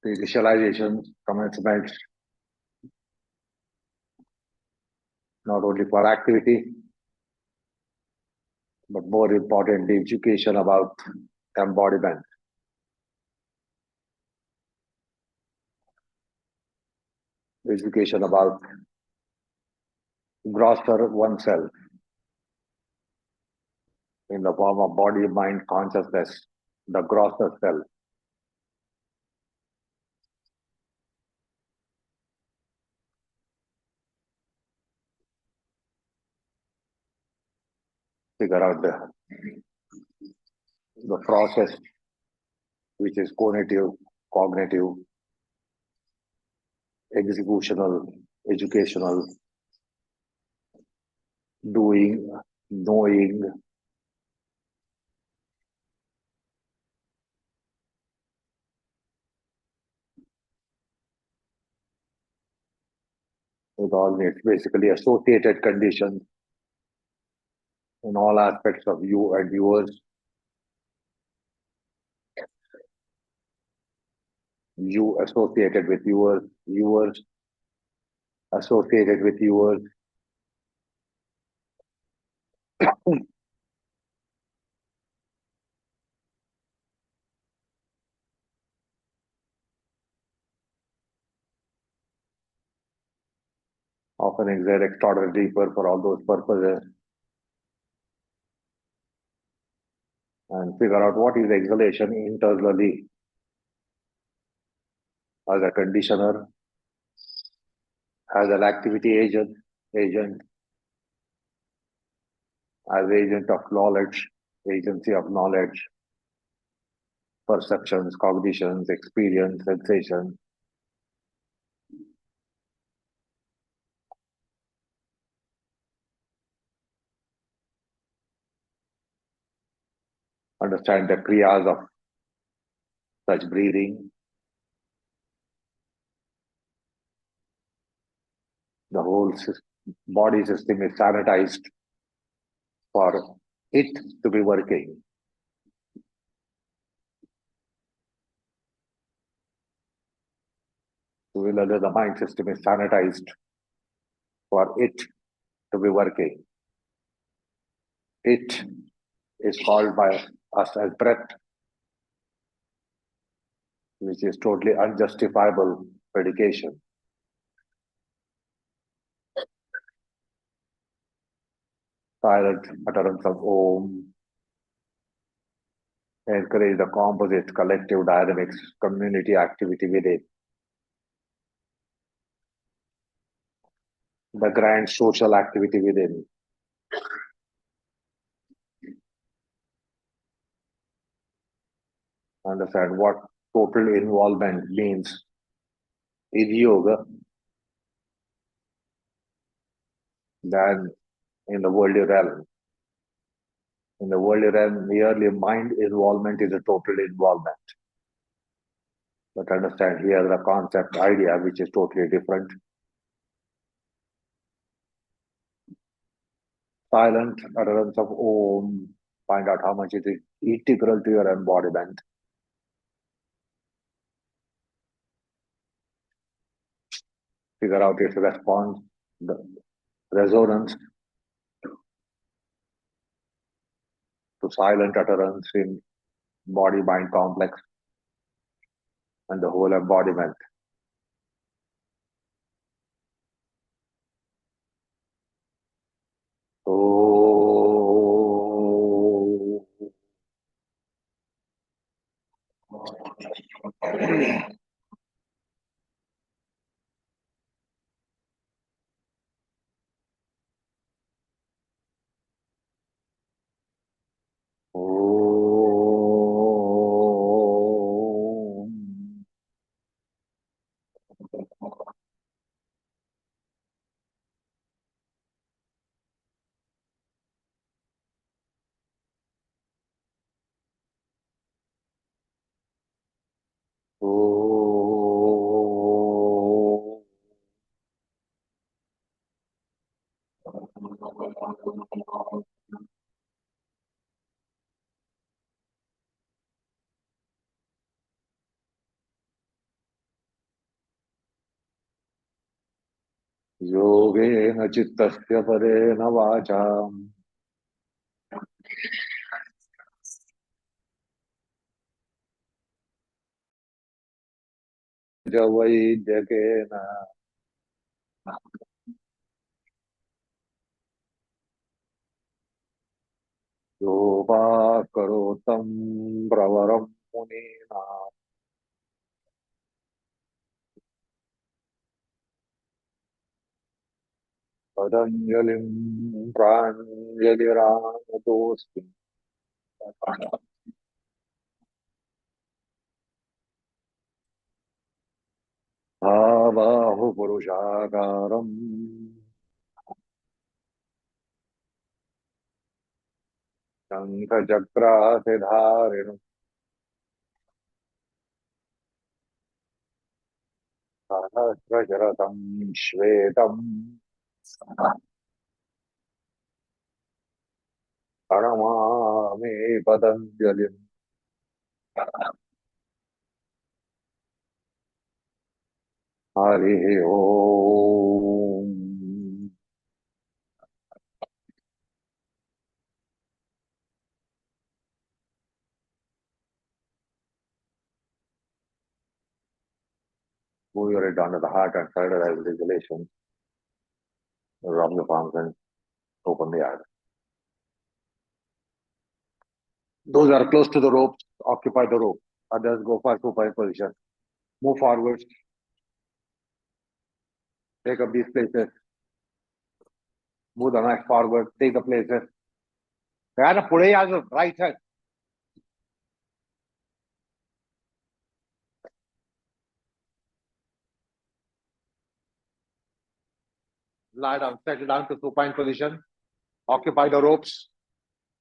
The visualization commencement not only for activity, but more importantly, education about embodiment. Education about grosser oneself in the form of body, mind, consciousness, the grosser self. Figure out the process which is cognitive, executional, educational, doing, knowing, with all its basically associated conditions in all aspects of you and yours. You associated with yours associated with yours. Often exert extraordinary deeper for all those purposes and figure out what is exhalation internally as a conditioner, as an activity agent, as agent of knowledge, agency of knowledge, perceptions, cognitions, experience, sensation. Understand the kriyas of such breathing. The whole body system is sanitized for it to be working. Similarly, the mind system is sanitized for it to be working. It is called by us as breath, which is totally unjustifiable predication. Silent utterance of Om encourage the composite collective dynamics, community activity within. The grand social activity within. Understand what total involvement means in yoga than in the worldly realm. In the worldly realm, merely mind involvement is a total involvement. But understand here the concept idea, which is totally different. Silent utterance of Om, find out how much it is integral to your embodiment. Figure out its response, the resonance to silent utterance in body-mind complex and the whole embodiment. योगेन चित्तस्य परेण वाचा च वैद्यकेन योपाकरोत्तं प्रवरं मुनीनां पतञ्जलिं प्राञ्जलिरानतोऽस्मि भाबाहुपुरुषाकारम् शङ्खचक्रासिधारिणम् सहस्रशरथं श्वेतम् प्रणमामि पतञ्जलिम् हरिः ओम् Move your head under the heart and shoulder as regulation. Rub the palms and open the eyes. Those are close to the rope, occupy the rope. Others go for supine position. Move forwards. Take up these places. Move the mat forward. Take the places. यार पुढे या जो right hand. Lie down. Settle down to supine position. Occupy the ropes.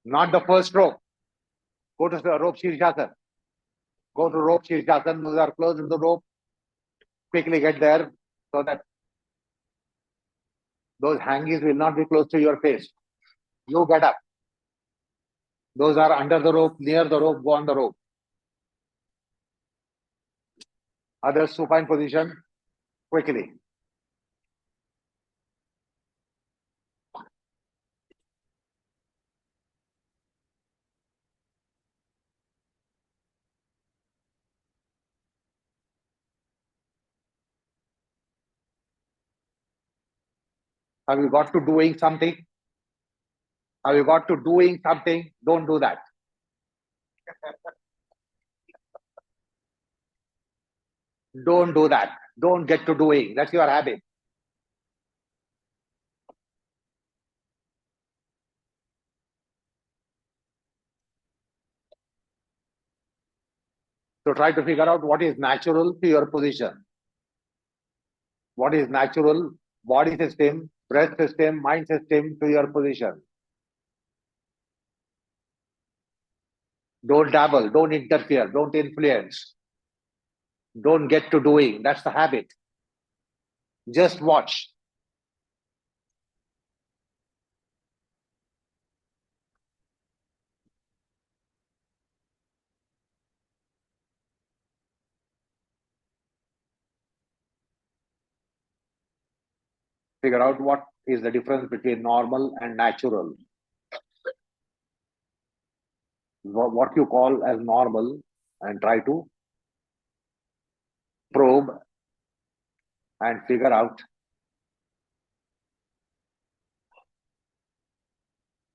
Not the first rope. Go to the rope Shirshasana. Go to rope Shirshasana. Those are close to the rope. Quickly get there so that those hangings will not be close to your face. You get up. Those are under the rope, near the rope, go on the rope. Others supine position, quickly. Have you got to doing something? Have you got to doing something? Don't do that. Don't do that. Don't get to doing. That's your habit. So try to figure out what is natural to your position. What is natural body system, breath system, mind system to your position. Don't dabble, don't interfere, don't influence. Don't get to doing. That's the habit. Just watch. Figure out what is the difference between normal and natural. What you call as normal, and try to probe and figure out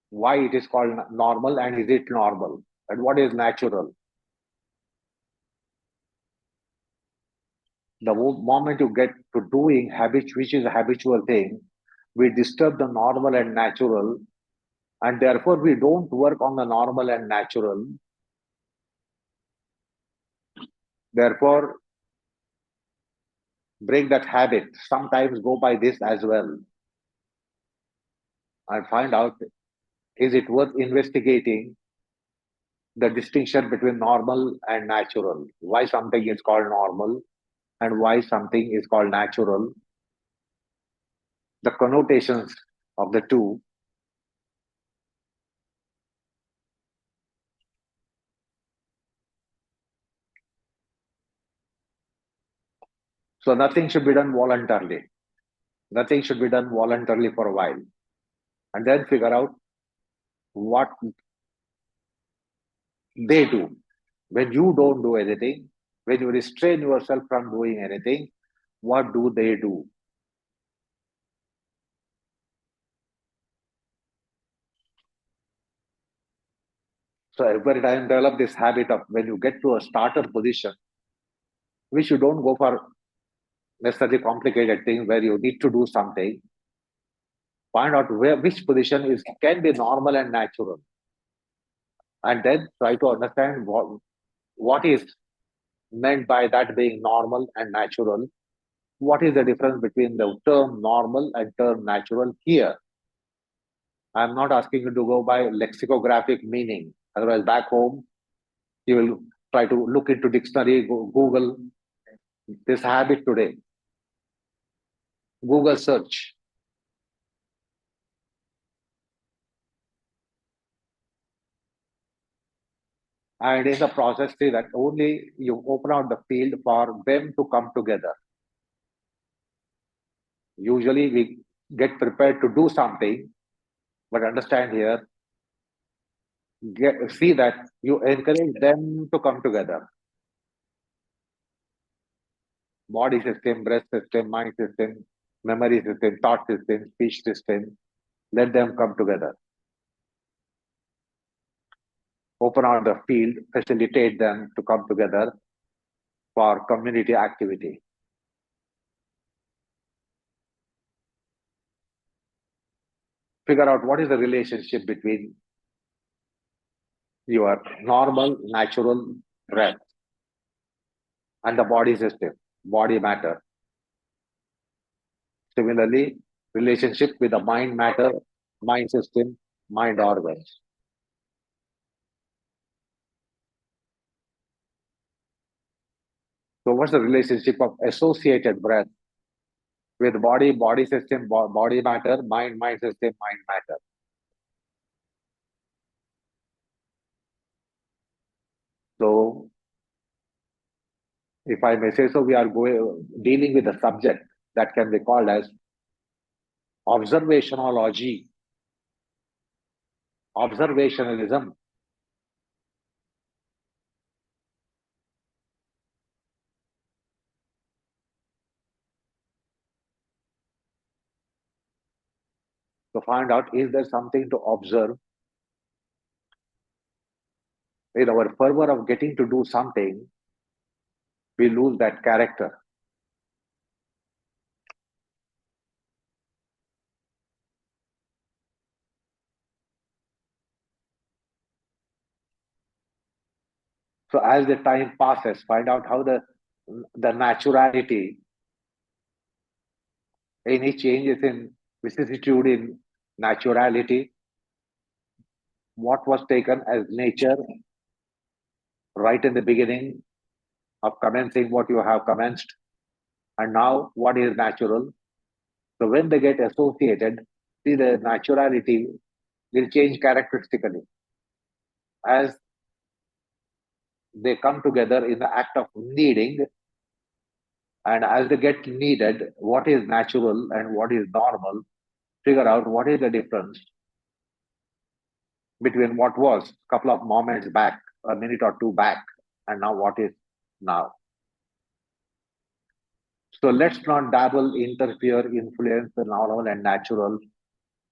why it is called normal and is it normal, and what is natural. The moment you get to doing habit, which is a habitual thing, we disturb the normal and natural, and therefore we don't work on the normal and natural. Therefore, break that habit. Sometimes go by this as well and find out, is it worth investigating the distinction between normal and natural? Why something is called normal and why something is called natural? The connotations of the two. So nothing should be done voluntarily. Nothing should be done voluntarily for a while. And then figure out what they do. When you don't do anything, when you restrain yourself from doing anything, what do they do? So every time develop this habit of when you get to a starter position, which you don't go for necessarily complicated things where you need to do something, find out where which position is can be normal and natural, and then try to understand what is meant by that being normal and natural. What is the difference between the term normal and term natural here? I'm not asking you to go by lexicographic meaning. Otherwise, back home, you will try to look into dictionary, Google this habit today, Google search. And in the process, see that only you open out the field for them to come together. Usually, we get prepared to do something, but understand here, see that you encourage them to come together. Body system, breath system, mind system, memory system, thought system, speech system, let them come together. Open out the field, facilitate them to come together for community activity. Figure out what is the relationship between your normal, natural breath and the body system, body matter. Similarly, relationship with the mind matter, mind system, mind organs. So, what's the relationship of associated breath with body, body system, body matter, mind system, mind matter? So, if I may say so, we are dealing with a subject that can be called as observationology, observationalism. To find out is there something to observe in our fervor of getting to do something, we lose that character. So as the time passes, find out how the naturality, any changes in vicissitude in naturality, what was taken as nature right in the beginning of commencing what you have commenced, and now what is natural. So when they get associated, see the naturality will change characteristically as they come together in the act of needing, and as they get needed, what is natural and what is normal, figure out what is the difference between what was a couple of moments back, a minute or two back, and now what is now. So let's not dabble, interfere, influence the normal and natural.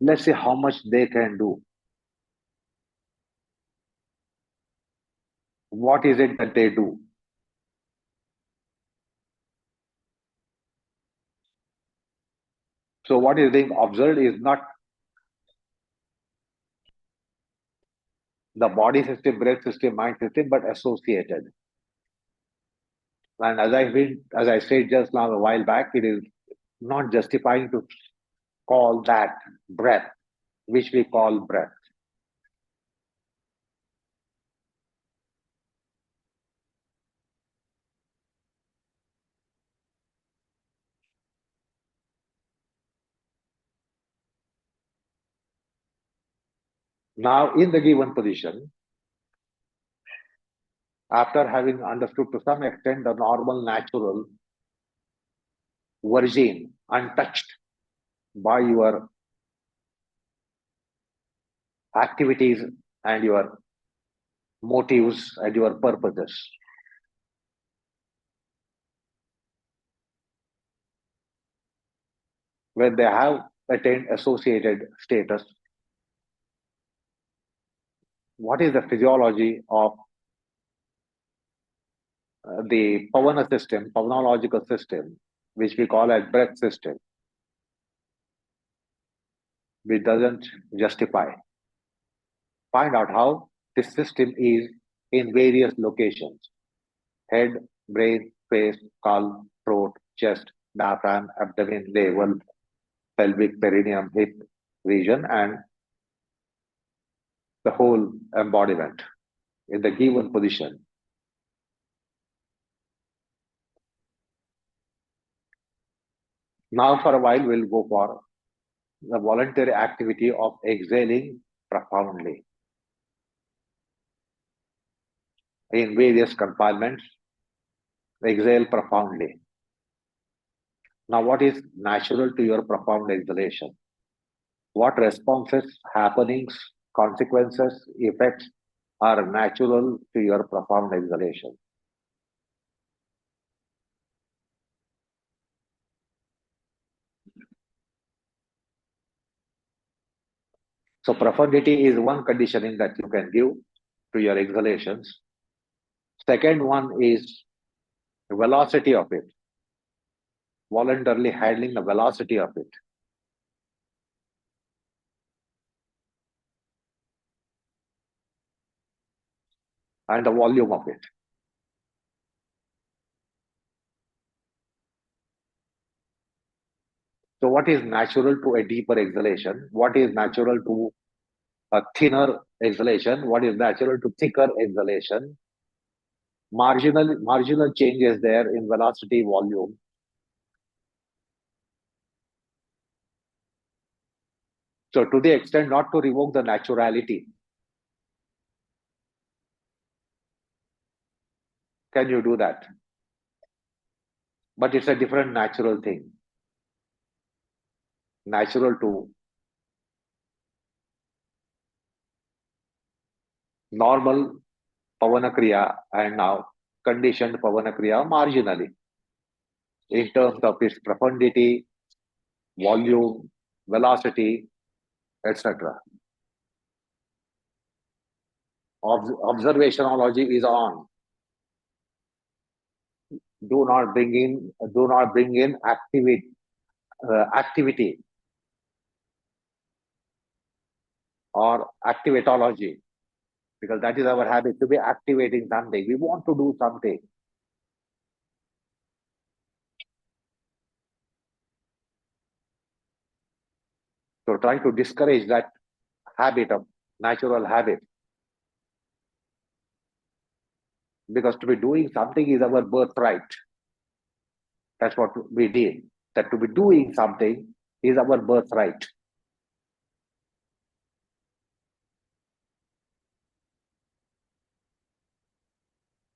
Let's see how much they can do. What is it that they do? So what is being observed is not the body system, breath system, mind system, but associated. And as I said just now a while back, it is not justifying to call that breath, which we call breath. Now, in the given position, after having understood to some extent the normal, natural, virgin, untouched by your activities and your motives and your purposes. When they have attained associated status, what is the physiology of the pavana system, pavanological system, which we call as breath system, which doesn't justify. Find out how this system is in various locations: head, brain, face, skull, throat, chest, diaphragm, abdomen, navel, pelvic, perineum, hip region, and the whole embodiment in the given position. Now, for a while, we'll go for the voluntary activity of exhaling profoundly in various compartments. Exhale profoundly. Now, what is natural to your profound exhalation? What responses, happenings, consequences, effects are natural to your profound exhalation? So, profundity is one conditioning that you can give to your exhalations. Second one is velocity of it, voluntarily handling the velocity of it. And the volume of it. So, what is natural to a deeper exhalation? What is natural to a thinner exhalation? What is natural to thicker exhalation? Marginal changes there in velocity, volume. So, to the extent not to revoke the naturality, can you do that? But it's a different natural thing. Natural to normal pavana kriya and now conditioned pavana kriya marginally in terms of its profundity, volume, velocity, etc. Observationology is on. Do not bring in activity or activatology, because that is our habit to be activating something. We want to do something. So try to discourage that habit of natural habit, because to be doing something is our birthright. That's what we did. That to be doing something is our birthright.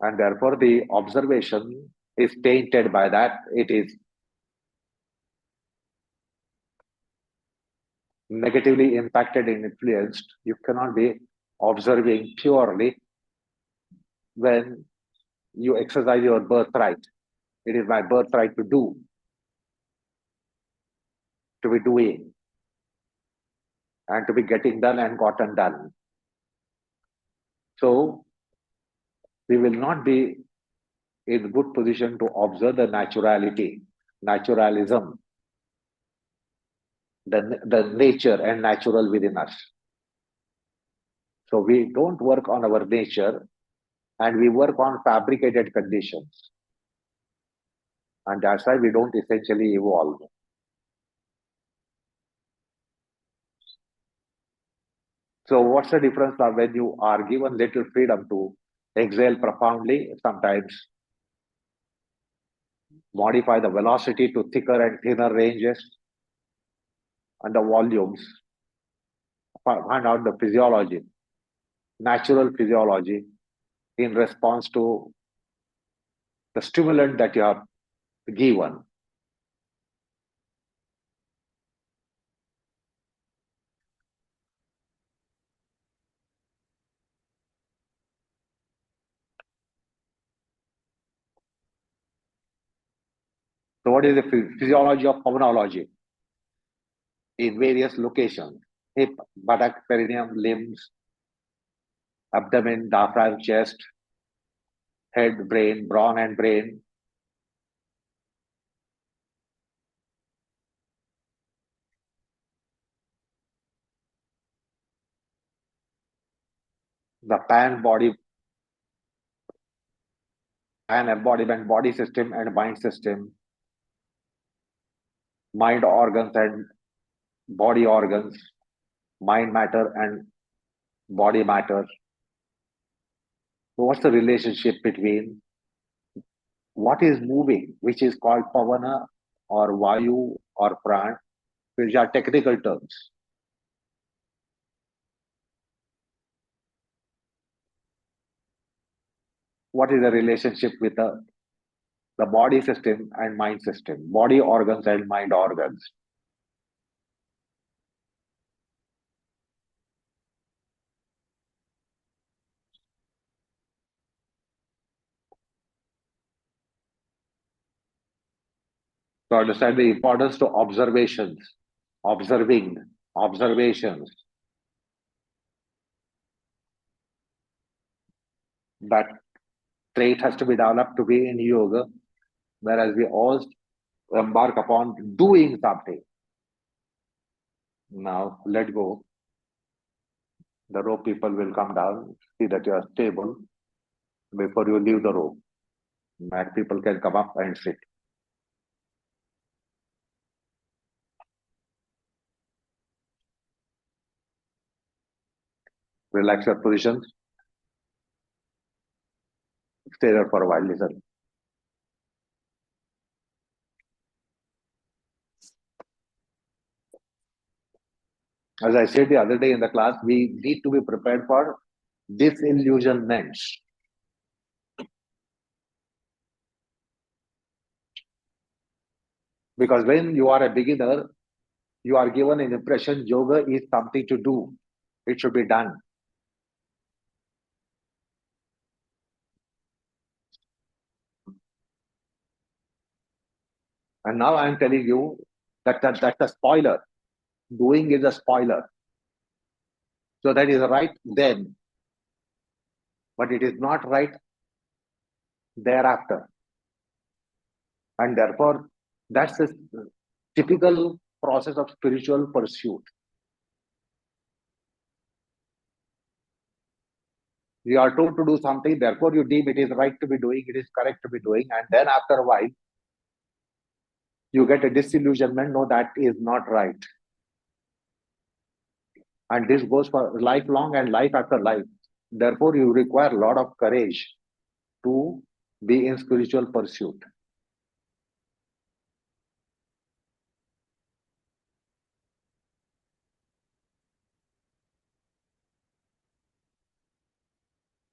And therefore, the observation is tainted by that. It is negatively impacted and influenced. You cannot be observing purely when you exercise your birthright. It is my birthright to do, to be doing, and to be getting done and gotten done. So we will not be in good position to observe the naturality, naturalism, the nature and natural within us. So we don't work on our nature and we work on fabricated conditions. And that's why we don't essentially evolve. So what's the difference of when you are given little freedom to exhale profoundly, sometimes modify the velocity to thicker and thinner ranges and the volumes, find out the physiology, natural physiology in response to the stimulant that you have given. So what is the physiology of pulmonology? In various locations: hip, buttock, perineum, limbs, abdomen, diaphragm, chest, head, brain, brawn and brain, the pan embodiment, body system and mind system, mind organs and body organs, mind matter and body matter. So what's the relationship between what is moving, which is called pavana or vayu or pran, which are technical terms? What is the relationship with the body system and mind system, body organs and mind organs? To understand the importance to observations, observing, observations, that trait has to be developed to be in yoga, whereas we all embark upon doing something. Now let go. The rope people will come down, see that you are stable before you leave the rope. Mat people can come up and sit. Relax your positions. Stay there for a while. Listen. As I said the other day in the class, we need to be prepared for disillusionments. Because when you are a beginner, you are given an impression yoga is something to do. It should be done. And now I am telling you that's a spoiler. Doing is a spoiler. So that is right then, but it is not right thereafter. And therefore, that's the typical process of spiritual pursuit. You are told to do something, therefore you deem it is right to be doing, it is correct to be doing, and then after a while, you get a disillusionment. No, that is not right. And this goes for lifelong and life after life. Therefore, you require a lot of courage to be in spiritual pursuit.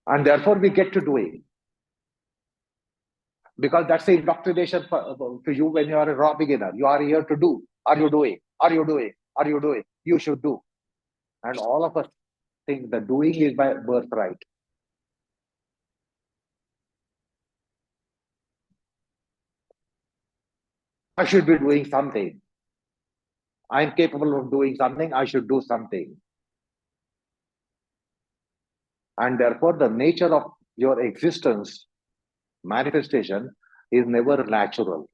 And therefore, we get to do it. Because that's the indoctrination for you when you are a raw beginner. You are here to do. Are you doing? Are you doing? Are you doing? You should do. And all of us think that doing is by birthright. I should be doing something. I'm capable of doing something. I should do something. And therefore, the nature of your existence, manifestation, is never natural.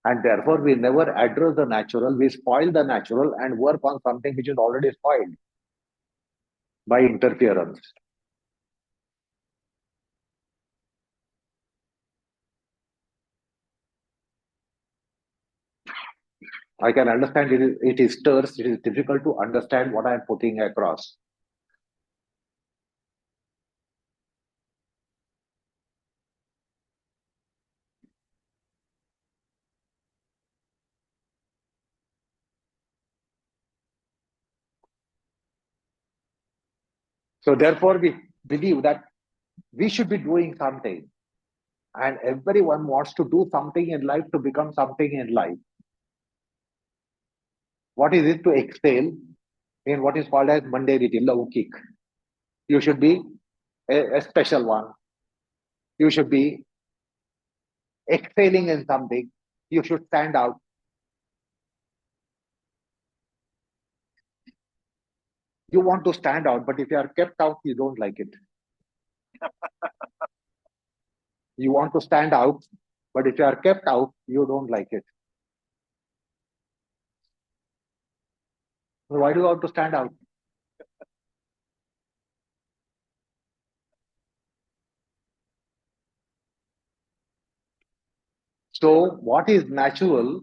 And therefore, we never address the natural. We spoil the natural and work on something which is already spoiled by interference. I can understand it is terse, it is difficult to understand what I am putting across. So therefore, we believe that we should be doing something. And everyone wants to do something in life to become something in life. What is it to excel in what is called as mundanity, laukik? You should be a special one. You should be excelling in something. You should stand out. You want to stand out, but if you are kept out, you don't like it. You want to stand out, but if you are kept out, you don't like it. So why do you want to stand out? So, what is natural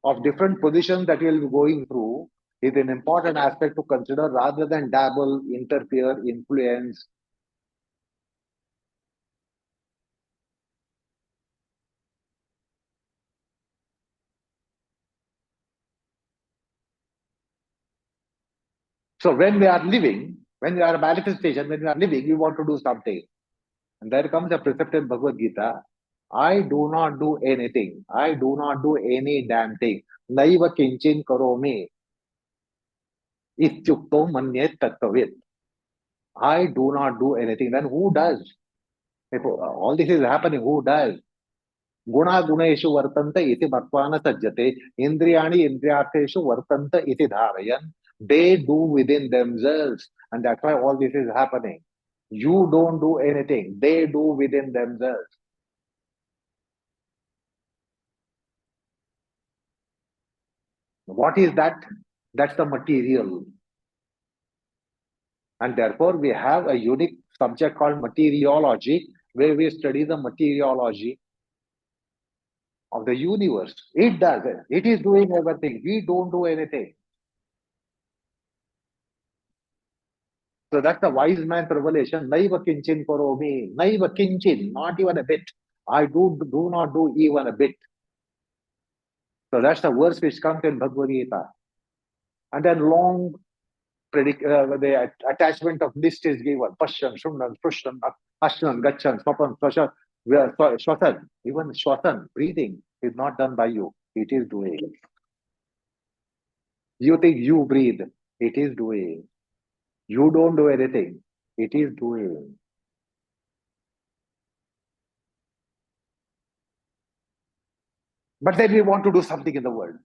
of different positions that you'll be going through is an important aspect to consider rather than dabble, interfere, influence. So, when we are living, when we are a manifestation, when we are living, we want to do something. And there comes a precept in Bhagavad Gita. I do not do anything. I do not do any damn thing. Naiva kinchin karomi ityukto manyet tattavit. I do not do anything. Then who does? If all this is happening, who does? Guna guneshu vartanta iti bhagwana sajjate. Indriyani indriyartheshu vartanta iti dharayan. They do within themselves. And that's why all this is happening. You don't do anything. They do within themselves. What is that? That's the material. And therefore, we have a unique subject called materiology, where we study the materiology of the universe. It does it. It is doing everything. We don't do anything. So that's the wise man's revelation. Naiva kinchin karomi. Naiva kinchin. Not even a bit. I do not do even a bit. So that's the verse which comes in Bhagavad Gita. And then long the attachment of list is given. Pashyan, Shunnan, Prashant, Ashnan, Gachan, Swapan, Swashan, Shwasan. Even Shwasan, breathing, is not done by you. It is doing. You think you breathe. It is doing. You don't do anything. It is doing. But then we want to do something in the world.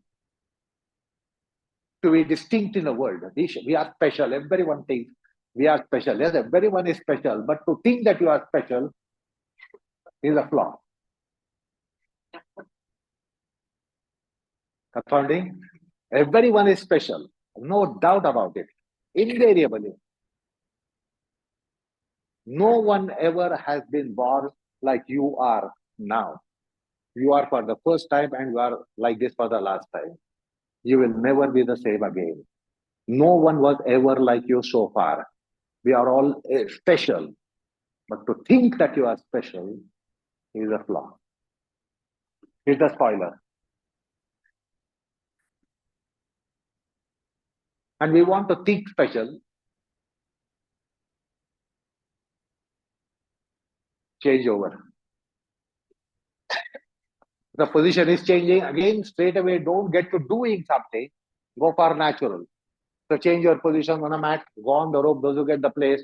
To be distinct in the world. We are special. Everyone thinks we are special. Yes, everyone is special. But to think that you are special is a flaw. Confounding? Everyone is special. No doubt about it. Invariably. No one ever has been born like you are now. You are for the first time and you are like this for the last time. You will never be the same again. No one was ever like you so far. We are all special. But to think that you are special is a flaw. Is the spoiler. And we want to think special, change over. The position is changing again, straight away, don't get to doing something, go for natural. So change your position on a mat, go on the rope, those who get the place.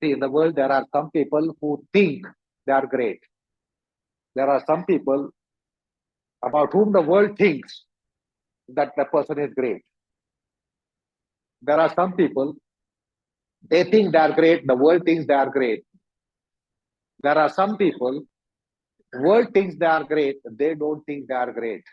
See, in the world, there are some people who think they are great. There are some people about whom the world thinks that the person is great. There are some people, they think they are great, the world thinks they are great. There are some people, world thinks they are great, they don't think they are great.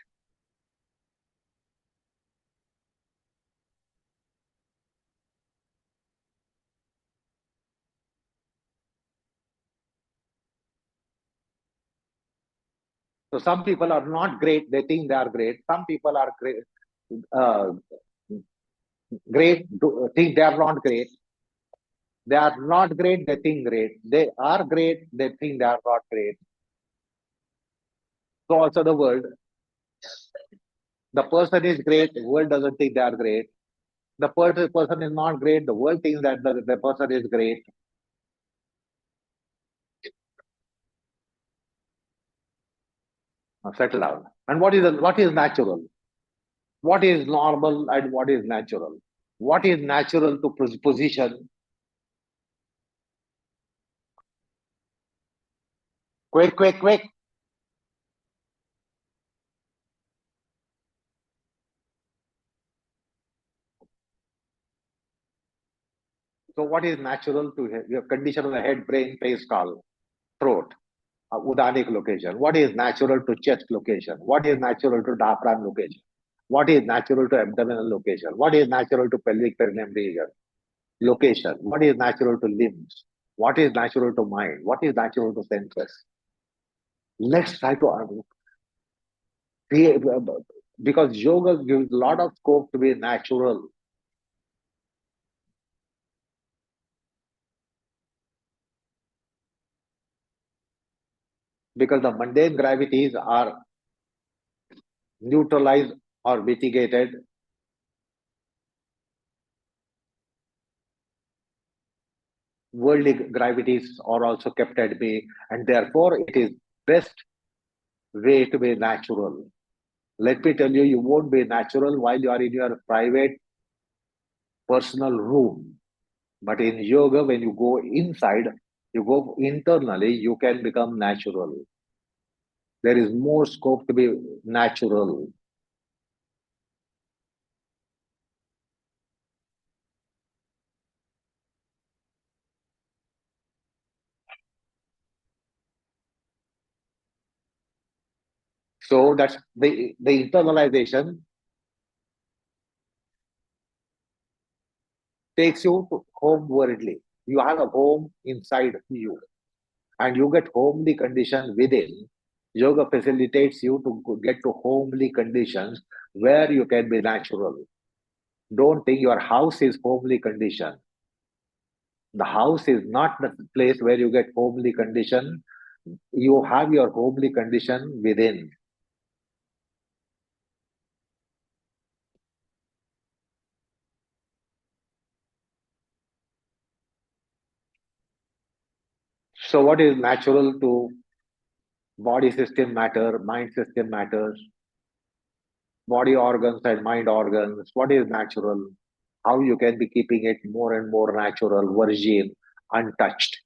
So some people are not great, they think they are great. Some people are great, uh, think they are not great. They are not great, they think great. They are great, they think they are not great. So also the world, the person is great, the world doesn't think they are great. The person is not great, the world thinks that the person is great. Now settle down. And what is natural? What is normal and what is natural? What is natural to position? Quick, quick, quick. So what is natural to your condition of the head, brain, face, skull, throat, udanic location? What is natural to chest location? What is natural to diaphragm location? What is natural to abdominal location? What is natural to pelvic perineum region location? What is natural to limbs? What is natural to mind? What is natural to senses? Let's try to create, because yoga gives a lot of scope to be natural. Because the mundane gravities are neutralized or mitigated. Worldly gravities are also kept at bay, and therefore it is best way to be natural. Let me tell you, you won't be natural while you are in your private personal room. But in yoga, when you go inside, you go internally, you can become natural. There is more scope to be natural. So that's the internalization takes you to homewardly. You have a home inside you, and you get homely condition within. Yoga facilitates you to get to homely conditions where you can be natural. Don't think your house is homely condition. The house is not the place where you get homely condition. You have your homely condition within. So what is natural to body system matter, mind system matters, body organs and mind organs? What is natural? How you can be keeping it more and more natural, virgin, untouched?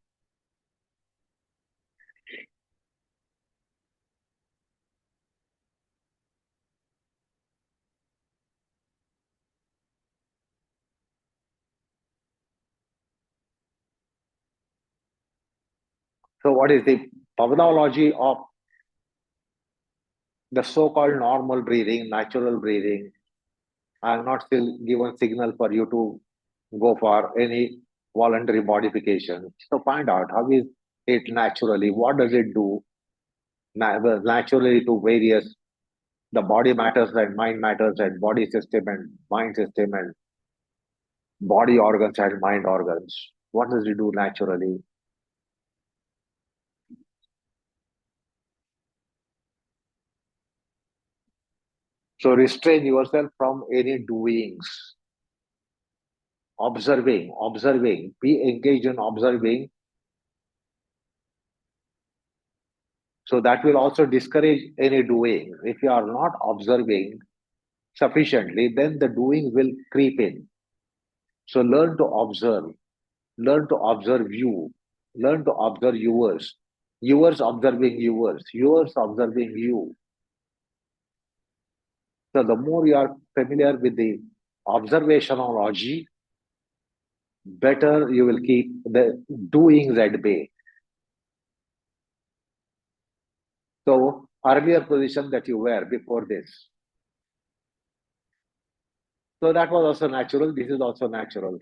So what is the terminology of the so-called normal breathing, natural breathing? I have not still given signal for you to go for any voluntary modification. So find out how is it naturally, what does it do naturally to various, the body matters and mind matters and body system and mind system and body organs and mind organs. What does it do naturally? So restrain yourself from any doings, observing, be engaged in observing. So that will also discourage any doing. If you are not observing sufficiently, then the doing will creep in. So learn to observe you, learn to observe yours, yours observing you. So the more you are familiar with the observationology, better you will keep the doings at bay. So earlier position that you were before this. So that was also natural. This is also natural.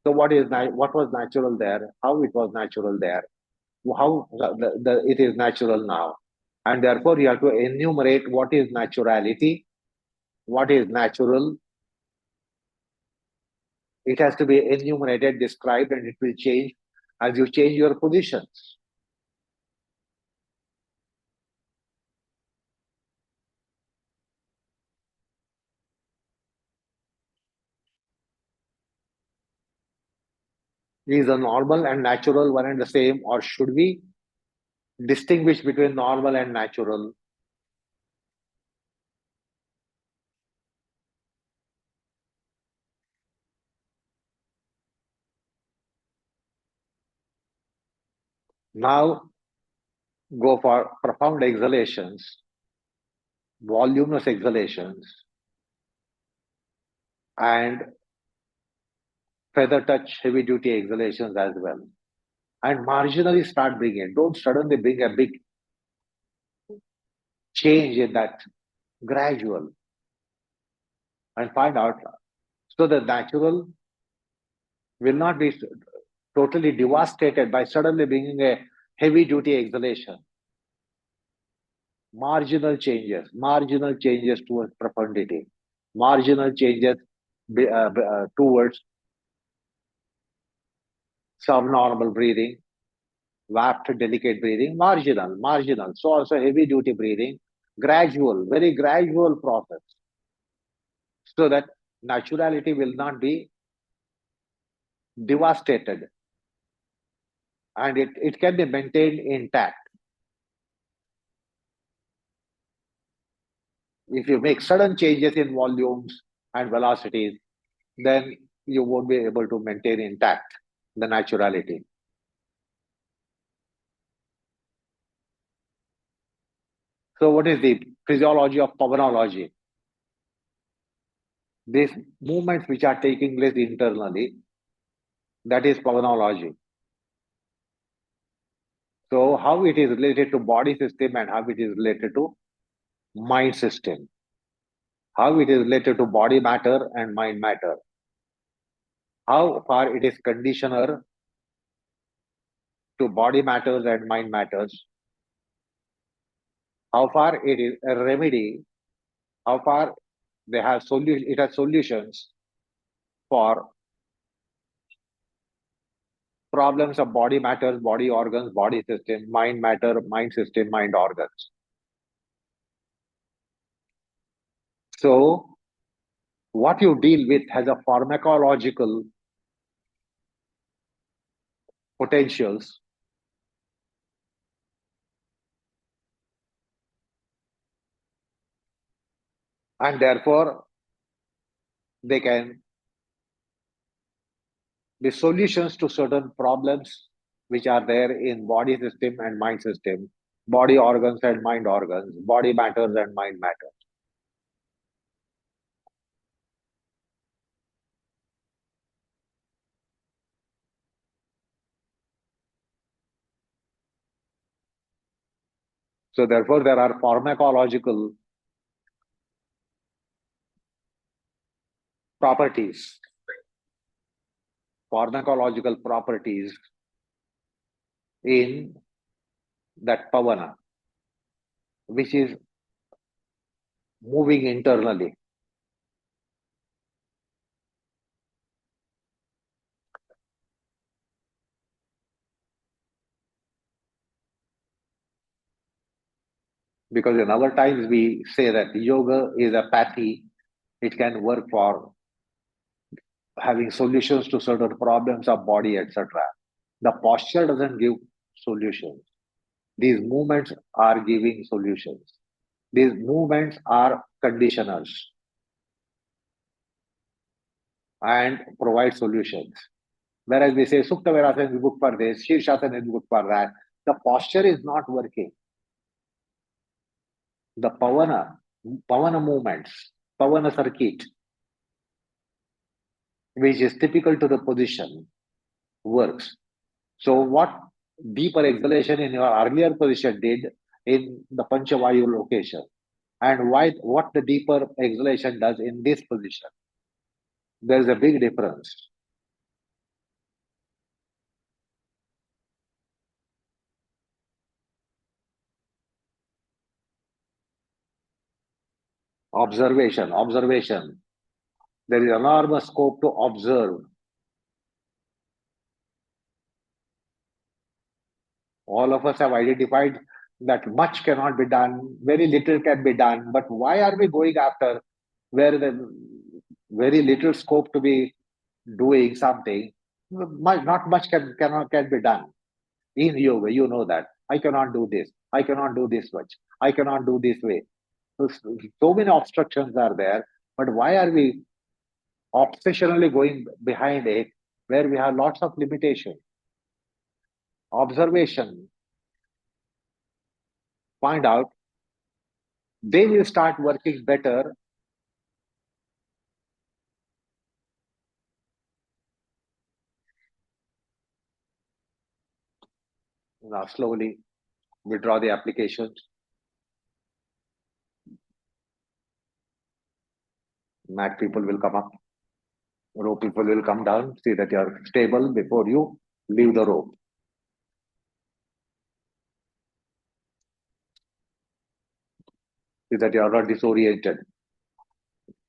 So what was natural there? How it was natural there? How it is natural now? And therefore you have to enumerate what is naturality, what is natural. It has to be enumerated, described, and it will change as you change your positions. Is a normal and natural one and the same, or should we distinguish between normal and natural? Now go for profound exhalations, voluminous exhalations, and feather touch, heavy duty exhalations as well. And marginally start bringing it. Don't suddenly bring a big change in that, gradual, and find out. So the natural will not be totally devastated by suddenly bringing a heavy duty exhalation. Marginal changes towards profundity, marginal changes towards subnormal breathing, warped, delicate breathing, marginal. So also heavy duty breathing, gradual, very gradual process, so that naturality will not be devastated and it can be maintained intact. If you make sudden changes in volumes and velocities, then you won't be able to maintain intact the naturality. So, what is the physiology of pavanology? These movements which are taking place internally, that is pavanology. So, how it is related to body system and how it is related to mind system, how it is related to body matter and mind matter, how far it is conditioner to body matters and mind matters, how far it is a remedy, how far it has solutions for problems of body matters, body organs, body system, mind matter, mind system, mind organs. So, what you deal with has a pharmacological potentials, and therefore they can be solutions to certain problems which are there in body system and mind system, body organs and mind organs, body matters and mind matters. So, therefore, there are properties, pharmacological properties in that pavana, which is moving internally. Because in our times we say that yoga is a pathy, it can work for having solutions to certain problems of body, etc. The posture doesn't give solutions. These movements are giving solutions. These movements are conditioners and provide solutions. Whereas we say Sukta Virasana is good for this, Shirshasana is good for that, the posture is not working. The pavana movements, pavana circuit, which is typical to the position, works. So what deeper exhalation in your earlier position did in the Panchavayu location, and what the deeper exhalation does in this position, there's a big difference. Observation. There is enormous scope to observe. All of us have identified that much cannot be done, very little can be done. But why are we going after where the very little scope to be doing something? Not much can be done in yoga. You know that I cannot do this. I cannot do this much. I cannot do this way. So many obstructions are there. But why are we obsessionally going behind it where we have lots of limitation? Observation, find out, they will start working better Now slowly withdraw the application. Mat people will come up. Rope people will come down. See that you are stable before you leave the rope. See that you are not disoriented.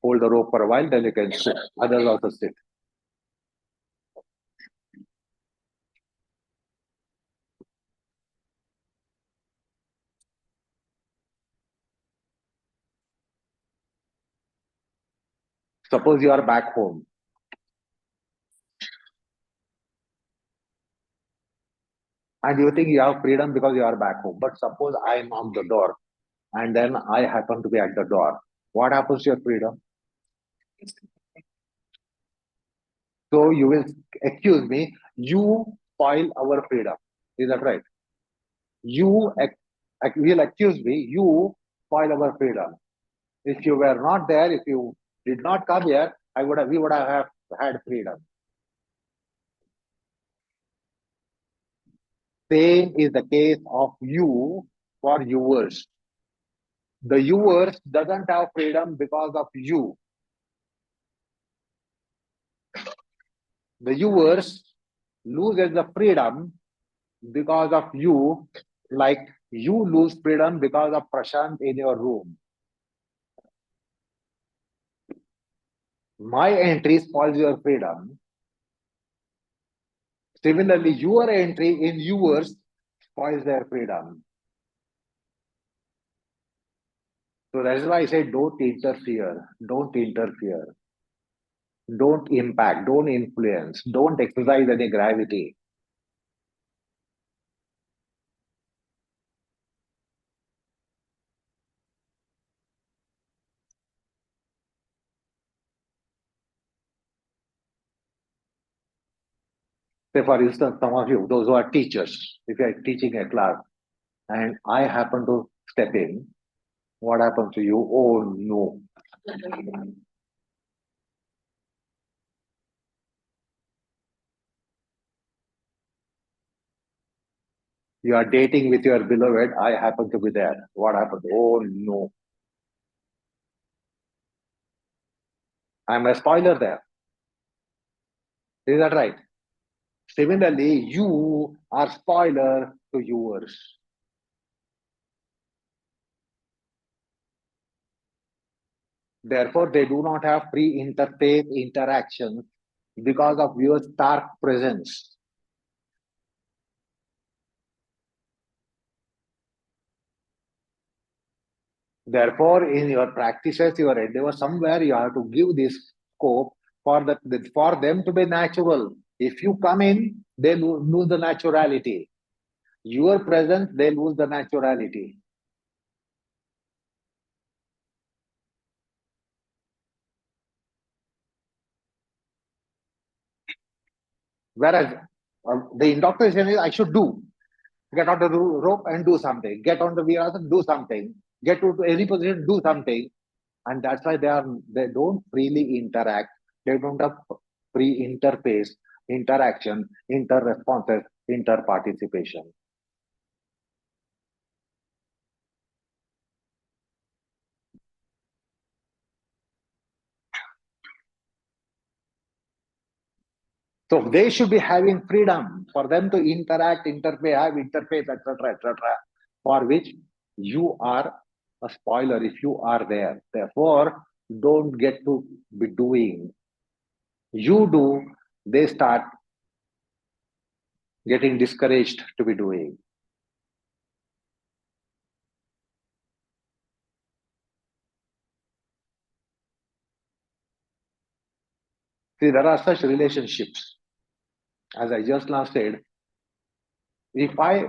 Hold the rope for a while, then you can sit. Others also sit. Suppose you are back home and you think you have freedom because you are back home. But suppose I knock the door and then I happen to be at the door. What happens to your freedom? So you will accuse me, you spoil our freedom. Is that right? You will accuse me, you spoil our freedom. If you were not there, if you did not come here, we would have had freedom. Same is the case of you for yours. The yours doesn't have freedom because of you. The yours loses the freedom because of you, like you lose freedom because of Prashant in your room. My entry spoils your freedom. Similarly, your entry in yours spoils their freedom. So that's why I say don't interfere. Don't interfere. Don't impact. Don't influence. Don't exercise any gravity. Say, for instance, some of you, those who are teachers, if you are teaching a class and I happen to step in, what happens to you? Oh no. You are dating with your beloved, I happen to be there. What happened? Oh no. I'm a spoiler there. Is that right? Similarly, you are spoiler to yours. Therefore, they do not have free interface interactions because of your stark presence. Therefore, in your practices, your endeavor, somewhere you have to give this scope for them to be natural. If you come in, they lose the naturality. Your presence, they lose the naturality. Whereas the indoctrination is I should do. Get on the rope and do something. Get on the wheel and do something. Get to any position, do something. And that's why they don't freely interact. They don't have free interface, interaction, inter-responses, inter-participation. So they should be having freedom for them to interact, interface, have interface, etc., etc., for which you are a spoiler if you are there. Therefore, don't get to be doing. You do, they start getting discouraged to be doing. See, there are such relationships. As I just now said, if I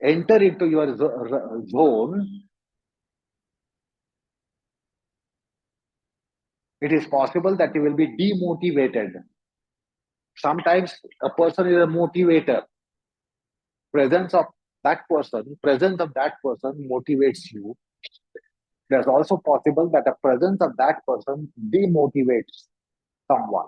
enter into your zone, it is possible that you will be demotivated. Sometimes a person is a motivator. Presence of that person motivates you. There's also possible that the presence of that person demotivates someone.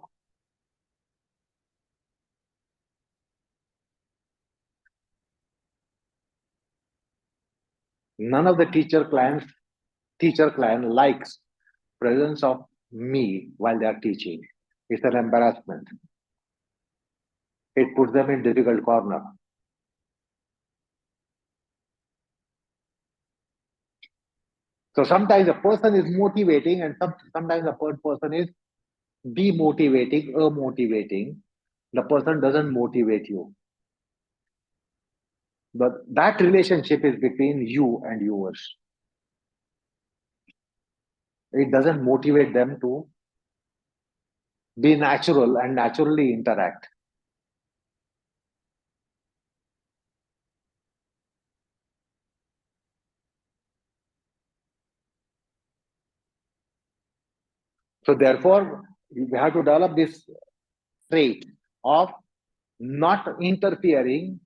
None of the teacher client likes presence of me while they are teaching. It's an embarrassment. It puts them in difficult corner. So sometimes a person is motivating and sometimes a person is demotivating or motivating. The person doesn't motivate you. But that relationship is between you and yours. It doesn't motivate them to be natural and naturally interact. So therefore, we have to develop this trait of not interfering,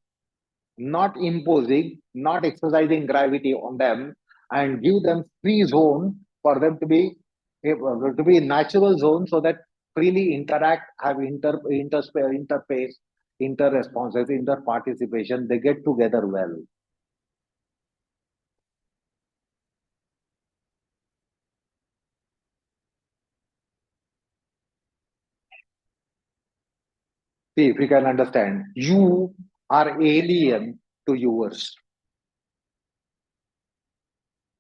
not imposing, not exercising gravity on them, and give them free zone for them to be natural zone so that freely interact, have interface, inter responses, inter participation. They get together well. See if we can understand. You are alien to yours.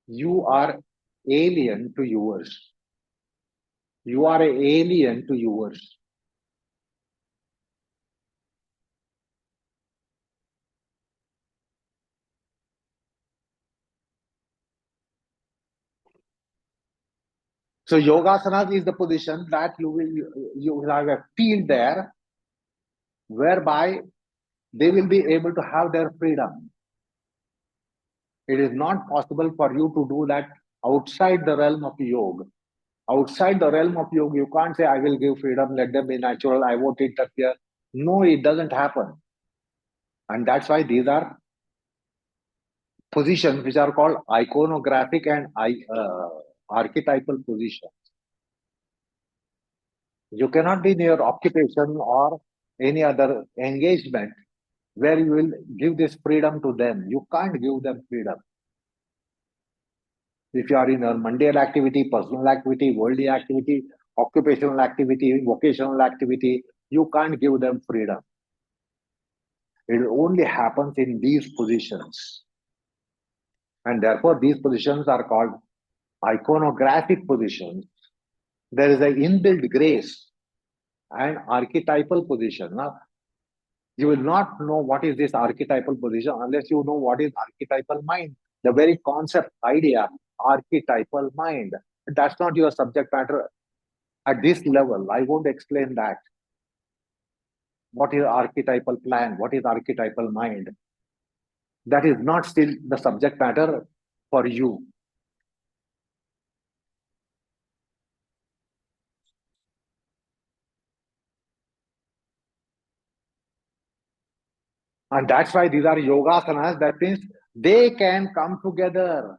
You are alien to yours. You are an alien to yours. So yogasana is the position that you will have a field there whereby they will be able to have their freedom. It is not possible for you to do that outside the realm of yoga. Outside the realm of yoga, you can't say, I will give freedom, let them be natural, I won't interfere. No, it doesn't happen. And that's why these are positions which are called iconographic and archetypal positions. You cannot be in your occupation or any other engagement where you will give this freedom to them. You can't give them freedom. If you are in a mundane activity, personal activity, worldly activity, occupational activity, vocational activity, you can't give them freedom. It only happens in these positions. And therefore, these positions are called iconographic positions. There is an inbuilt grace and archetypal position. Now, you will not know what is this archetypal position unless you know what is archetypal mind. The very concept, idea, archetypal mind. That's not your subject matter at this level. I won't explain that. What is archetypal plan? What is archetypal mind? That is not still the subject matter for you. And that's why these are yogasanas. That means they can come together.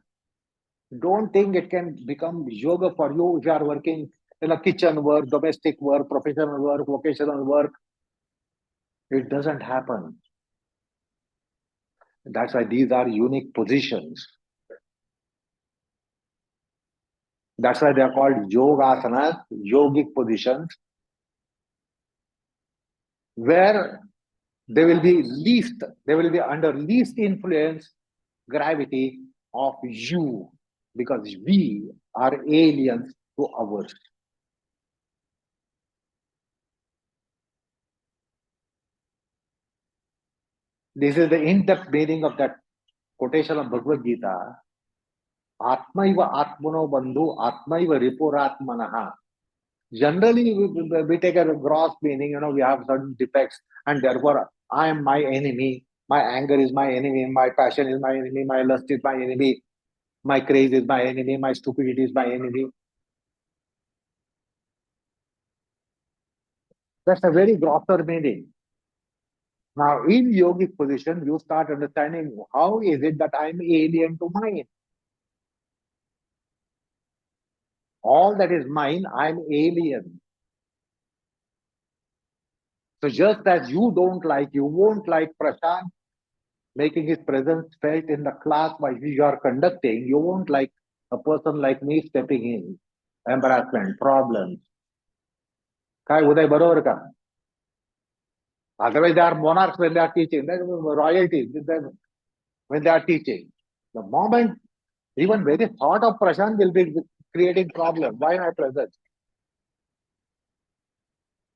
Don't think it can become yoga for you if you are working in a kitchen work, domestic work, professional work, vocational work. It doesn't happen. That's why these are unique positions. That's why they are called yogasanas, yogic positions, where they will be under least influence, gravity of you, because we are aliens to ours. This is the in-depth meaning of that quotation of Bhagavad Gita. Atmaiva atmano bandhu, atmaiva ripuratmanaha. Generally, we take a gross meaning, we have certain defects, and therefore, I am my enemy. My anger is my enemy. My passion is my enemy. My lust is my enemy. My craze is my enemy. My stupidity is my enemy. That's a very grosser meaning. Now, in yogic position, you start understanding how is it that I'm alien to mine. All that is mine, I'm alien. So just as you won't like Prashant, making his presence felt in the class while you are conducting. You won't like a person like me stepping in. Embarrassment, problems. काय उदय बरोबर का? Otherwise, they are monarchs when they are teaching. They are royalty when they are teaching. The moment even very thought of Prashant will be creating problem. Why am I present?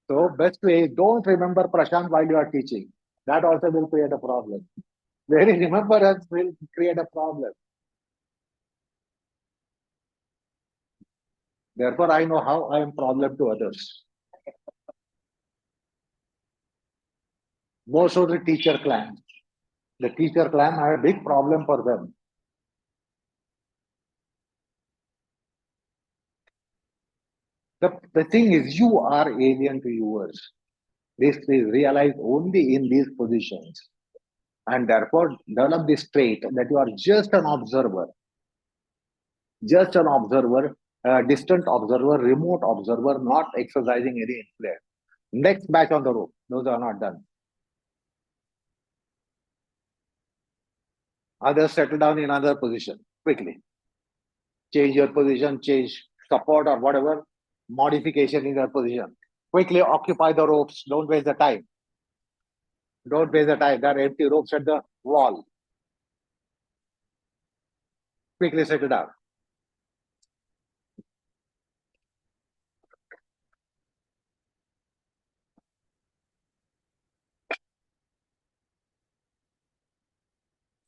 So best way, don't remember Prashant while you are teaching. That also will create a problem. Very remembrance will create a problem. Therefore, I know how I am problem to others. Most of the teacher clan. The teacher clan are a big problem for them. The thing is, you are alien to yours. This is realized only in these positions. And therefore, develop this trait that you are just an observer, a distant observer, remote observer, not exercising any influence. Next batch on the rope. Those are not done. Others settle down in another position quickly. Change your position, change support or whatever, modification in your position. Quickly occupy the ropes. Don't waste the time. Don't waste the time. There are empty ropes at the wall. Quickly settle down.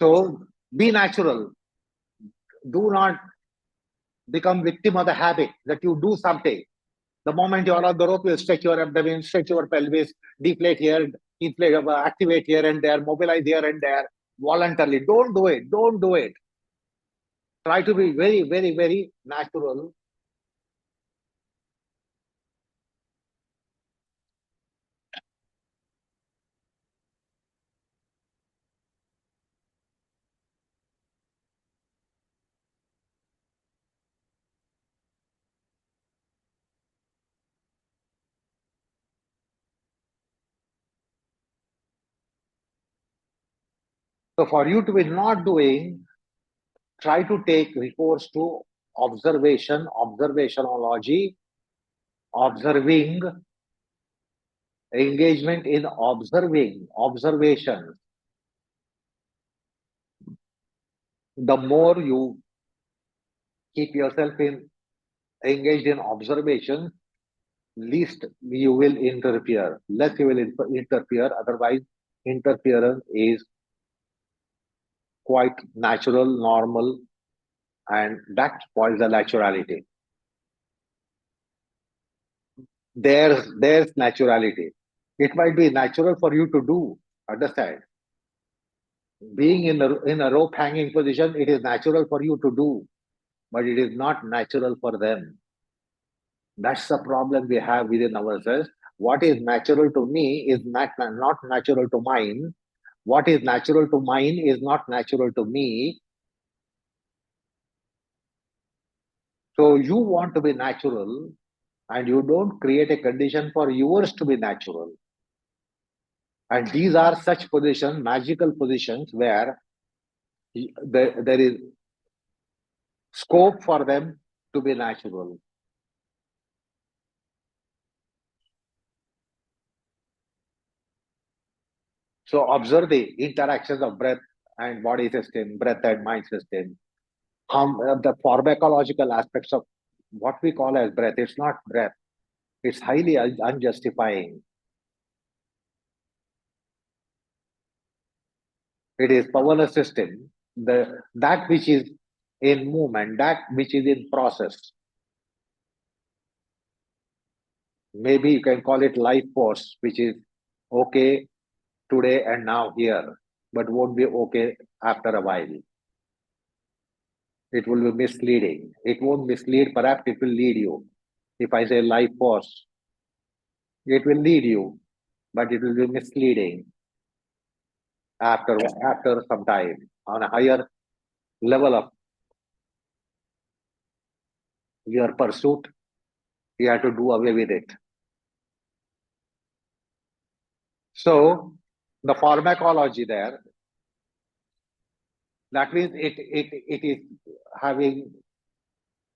So be natural. Do not become victim of the habit that you do something. The moment you are on the rope, you stretch your abdomen, stretch your pelvis, deflate here, inflate, activate here and there, mobilize here and there voluntarily. Don't do it. Don't do it. Try to be very, very, very natural. So for you to be not doing, try to take recourse to observation, observationology, observing, engagement in observing, observation. The more you keep yourself in engaged in observation, least you will interfere, less you will interfere. Otherwise, interference is quite natural, normal, and that spoils the naturality. There's naturality. It might be natural for you to do, understand. Being in a rope hanging position, it is natural for you to do, but it is not natural for them. That's the problem we have within ourselves. What is natural to me is not natural to mine. What is natural to mine is not natural to me. So you want to be natural and you don't create a condition for yours to be natural. And these are such positions, magical positions, where there is scope for them to be natural. So observe the interactions of breath and body system, breath and mind system. The pharmacological aspects of what we call as breath. It's not breath. It's highly unjustifying. It is powerless system. That which is in movement, that which is in process. Maybe you can call it life force, which is okay today and now here, but won't be okay after a while. It will be misleading. It won't mislead, perhaps it will lead you. If I say life force, it will lead you, but it will be misleading after some time. On a higher level of your pursuit, you have to do away with it. So the pharmacology there, That means it is having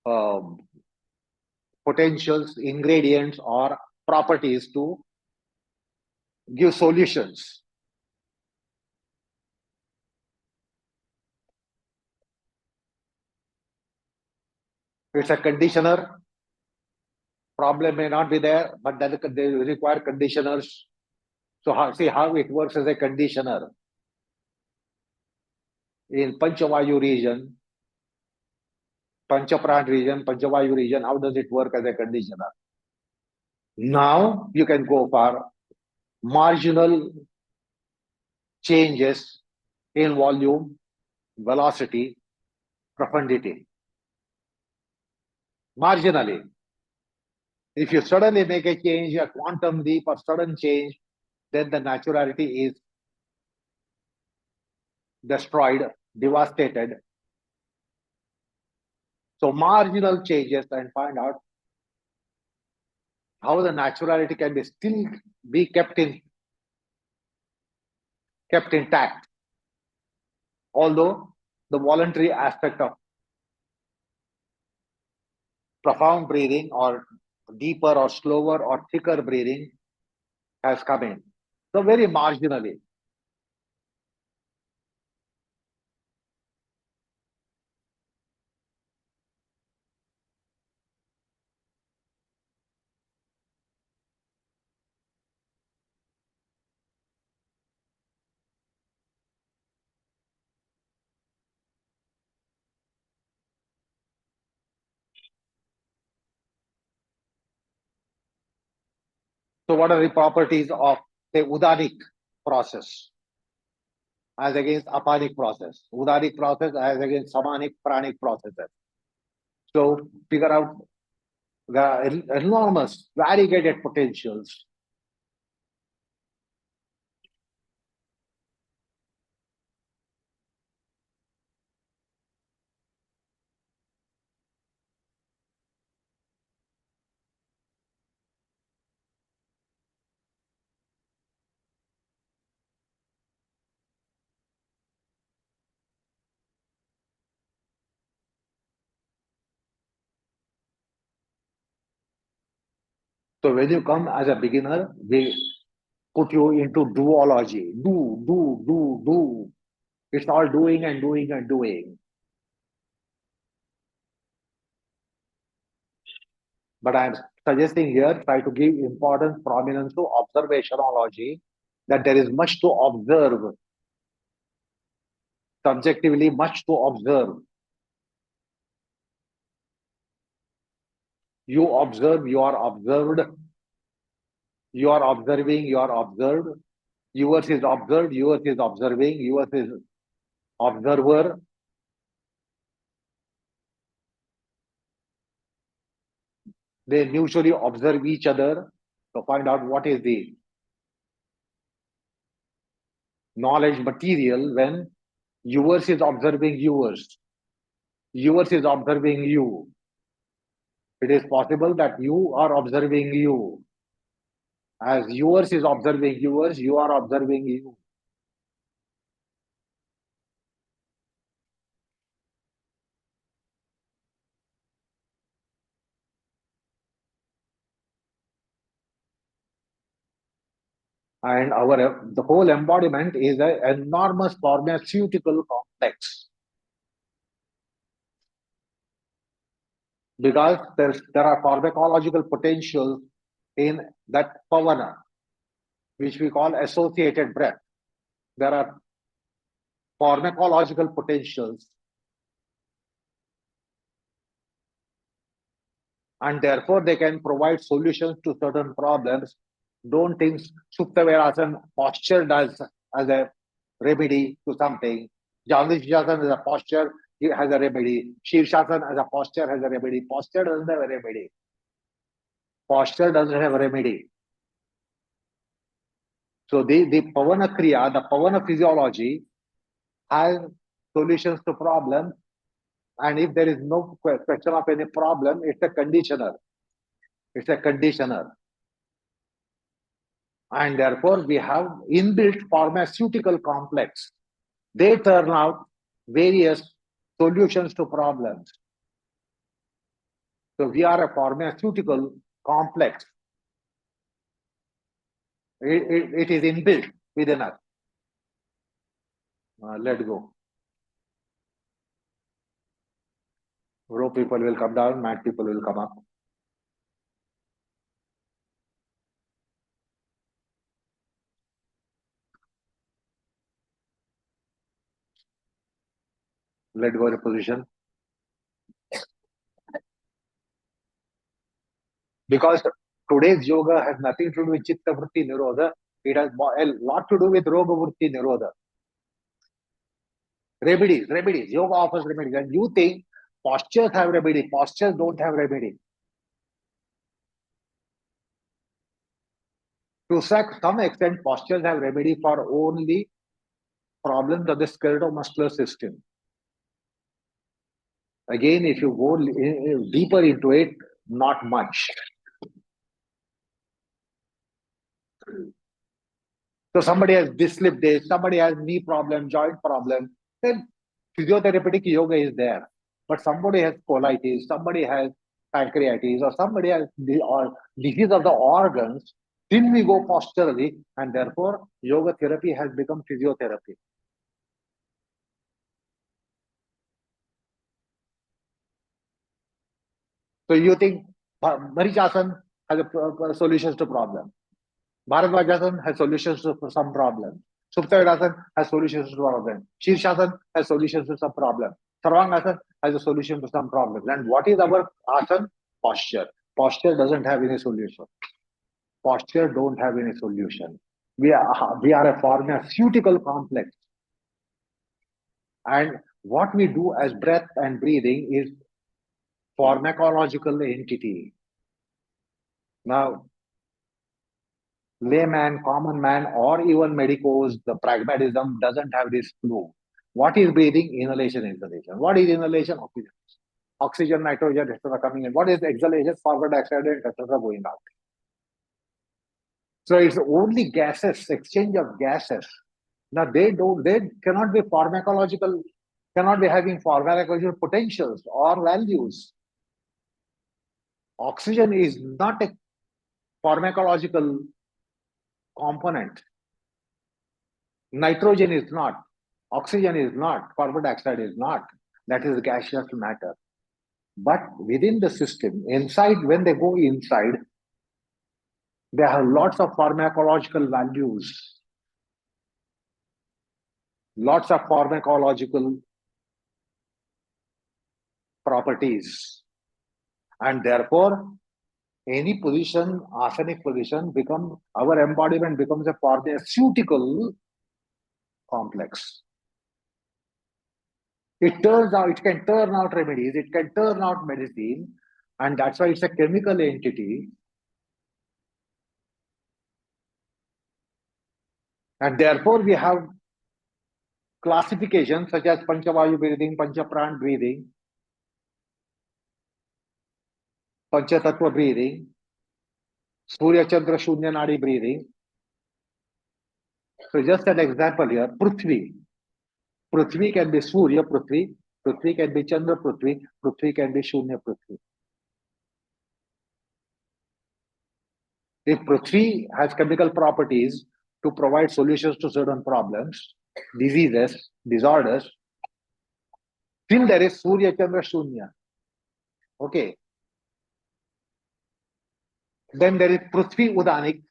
um, potentials, ingredients, or properties to give solutions. It's a conditioner. Problem may not be there, but then they require conditioners. So see how it works as a conditioner. In Panchavayu region, Panchapran region, Panchavayu region, how does it work as a conditioner? Now you can go for marginal changes in volume, velocity, profundity. Marginally. If you suddenly make a change, a quantum leap or sudden change, then the naturality is destroyed, devastated. So marginal changes and find out how the naturality can be still be kept intact, although the voluntary aspect of profound breathing or deeper or slower or thicker breathing has come in. So very marginally. So what are the properties of the Udanic process as against Apanic process? Udanic process as against Samanic pranic processes. So figure out the enormous variegated potentials. So when you come as a beginner, we put you into duology. Do. It's all doing and doing and doing. But I'm suggesting here, try to give importance, prominence to observationology, that there is much to observe, subjectively much to observe. You observe, you are observed, you are observing, you are observed. Yours is observed, yours is observing, yours is observer. They mutually observe each other to find out what is the knowledge material when yours is observing yours is observing you. It is possible that you are observing you. As yours is observing yours, you are observing you. And the whole embodiment is an enormous pharmaceutical complex, because there are pharmacological potentials in that pavana, which we call associated breath. There are pharmacological potentials, and therefore they can provide solutions to certain problems. Don't think Supta posture does as a remedy to something. Janishasana as a posture has a remedy. Shirshasana as a posture has a remedy. Posture doesn't have a remedy. Posture doesn't have a remedy. So the Pavana Kriya, the Pavana physiology has solutions to problems. And if there is no question of any problem, it's a conditioner. It's a conditioner. And therefore, we have inbuilt pharmaceutical complex. They turn out various solutions to problems. So we are a pharmaceutical complex. It is inbuilt within us. Let go. Raw people will come down, mad people will come up. Let go the position. Because today's yoga has nothing to do with Chitta Vritti Nirodha. It has a lot to do with Roga Vritti Nirodha. Remedies. Yoga offers remedies. And you think postures have remedy. Postures don't have remedy. To some extent, postures have remedy for only problems of the skeletal-muscular system. Again, if you go deeper into it, not much. So somebody has disc disc, somebody has knee problem, joint problem, then physiotherapeutic yoga is there. But somebody has colitis, somebody has pancreatitis, or somebody has disease of the organs, then we go posturally, and therefore yoga therapy has become physiotherapy. So you think Marichasan has a solutions to problem. Bharadvajasan has solutions to some problem. Suptavidasan has solutions to problem. Shirshasan has solutions to some problem. Sarvangasan has a solution to some problem. And what is our asan? Posture. Posture doesn't have any solution. Posture don't have any solution. We are a pharmaceutical complex. And what we do as breath and breathing is pharmacological entity. Now, layman, common man, or even medicos, the pragmatism doesn't have this clue. What is breathing? Inhalation, exhalation. What is inhalation? Oxygen. Oxygen, nitrogen, etc. coming in. What is exhalation? Carbon dioxide, etc. going out. So it's only gases, exchange of gases. Now they cannot be pharmacological, cannot be having pharmacological potentials or values. Oxygen is not a pharmacological component. Nitrogen is not. Oxygen is not. Carbon dioxide is not. That is gaseous matter. But within the system, inside, when they go inside, they have lots of pharmacological values, lots of pharmacological properties. And therefore, any position, asanic position, our embodiment becomes a pharmaceutical complex. It can turn out remedies, it can turn out medicine, and that's why it's a chemical entity. And therefore, we have classifications such as Panchavayu breathing, Panchapran breathing, Panchatattva breathing, Surya Chandra Shunya Nadi breathing. So just an example here, Prithvi. Prithvi can be Surya Prithvi, Prithvi can be Chandra Prithvi, Prithvi can be Shunya Prithvi. If Prithvi has chemical properties to provide solutions to certain problems, diseases, disorders, still there is Surya Chandra Shunya. Okay. Then there is Prithvi Udanik,